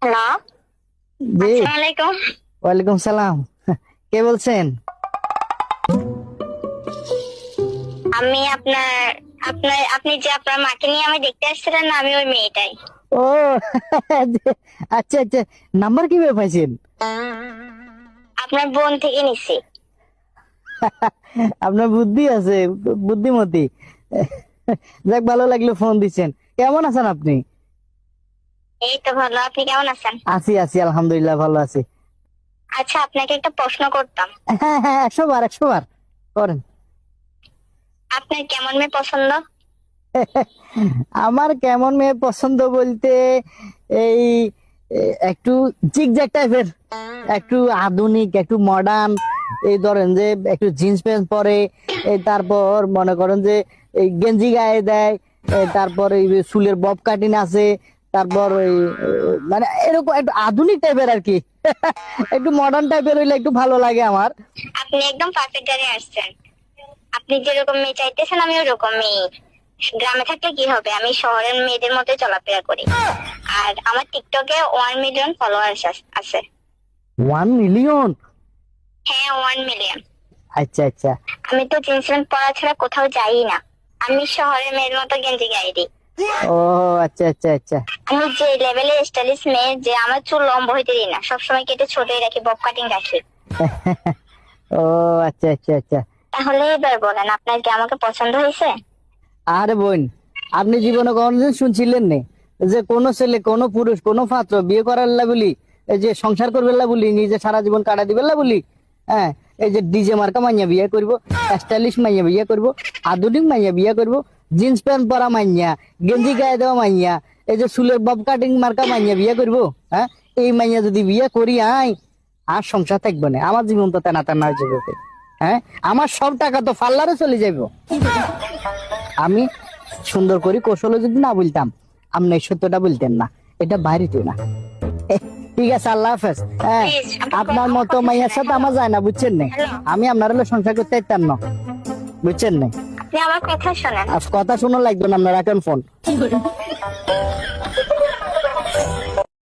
Hello, জি, আসসালামু আলাইকুম। ওয়ালাইকুম সালাম। কে বলছেন? আমি আপনার আপনার আপনি যে আপনার মাকে নিয়ে আমি দেখতে আসছিলেন না, আমি ওই মেয়েটাই। ও আচ্ছা আচ্ছা, নাম্বার কিভাবে পাইছেন? আপনার বোন থেকে নিছি। আপনার বুদ্ধি আছে, বুদ্ধিমতী। যাক, ভালো লাগলো ফোন দিচ্ছেন। কেমন আছেন আপনি? এই তো ভালো, আপনি কেমন আছেন? আছি আছি, আলহামদুলিল্লাহ ভালো আছি। আচ্ছা, আপনাকে একটা প্রশ্ন করতাম। হ্যাঁ হ্যাঁ, 100 বার 100 বার করেন। আপনার কেমন মেয়ে পছন্দ? আমার কেমন মেয়ে পছন্দ বলতে এই একটু জিগজ্যাগ টাইপের, একটু আধুনিক, একটু মডার্ন। এই ধরেন যে একটু জিন্স প্যান্ট পরে, তারপর মনে করেন যে এই গেঞ্জি গায়ে দেয়, তারপর এই চুলের বব কাটিং আছে, তারপর ওই মানে এরকম একটু আধুনিক টাইপের আর কি। একটু মডার্ন টাইপের হইলে একটু ভালো লাগে আমার। আপনি একদম পারফেক্ট জায়গায় আসছেন। আপনি যেরকম মেয়ে চাইতেছেন আমি ওরকম মেয়ে। গ্রামে থাকলে কি হবে, আমি শহরের মেয়েদের মতোই চলাফেরা করি। আর আমার টিকটকে 1 মিলিয়ন ফলোয়ার্স আছে। 1 মিলিয়ন? হ্যাঁ, 1 মিলিয়ন। আচ্ছা আচ্ছা। আমি তো জিন্স প্যান্ট পরা ছাড়া কোথাও যাই না। আমি শহরের মেয়ের মতো গেঞ্জি গায়ে দিই। ও আচ্ছা আচ্ছা আচ্ছা। আমি যে লেভেলে স্টাইলিশ মেয়ে, যে আমার চুল লম্বা হইতে দিই না, সবসময় কেটে ছোটই রাখি, বব কাটিং রাখি। ও আচ্ছা আচ্ছা আচ্ছা। তাহলে এবার বলেন, আপনার কি আমাকে পছন্দ হয়েছে? আরে বোন, আপনি জীবনে কোনদিন শুনছিলেন নে যে কোনো ছেলে, কোনো পুরুষ, কোনো পাত্র বিয়ে করার লা বলি, এই যে সংসার করবে লা বলি, নিজে সারা জীবন কাটা দিবে লা বলি, হ্যাঁ, এই যে ডিজে মার্কা মাইয়া বিয়ে করব, স্টাইলিশ মাইয়া বিয়ে করব, আধুনিক মাইয়া বিয়ে করব, জিন্স প্যান্ট পরা মাইয়া, গেঞ্জি গায়ে দেওয়া মাইয়া, এই যে চুলের বব কাটিং মার্কা মাইয়া বিয়ে করব, হ্যাঁ, এই মাইয়া যদি বিয়ে করি আর সংসার থাকবে না, আমার জীবন তো তেনা তেনা হয়ে যাবে। হ্যাঁ, আমার সব টাকা তো ফাল্লারে চলে যাইব। আমি সুন্দর করে কৌশলে যদি না বলতাম, আপনি এই সত্যটা বলতেন না, এটা বাইরে না। ঠিক আছে, আল্লাহ হাফেজ। হ্যাঁ, Please, আপনার মতো মাইয়ার সাথে আমার যায় না, বুঝছেন না? আমি আপনার হলে সংসার করতে চাইতাম না, বুঝছেন না? আপনি আমার কথা শোনেন। আর কথা শুনো লাগবে না, আপনার রাখেন ফোন।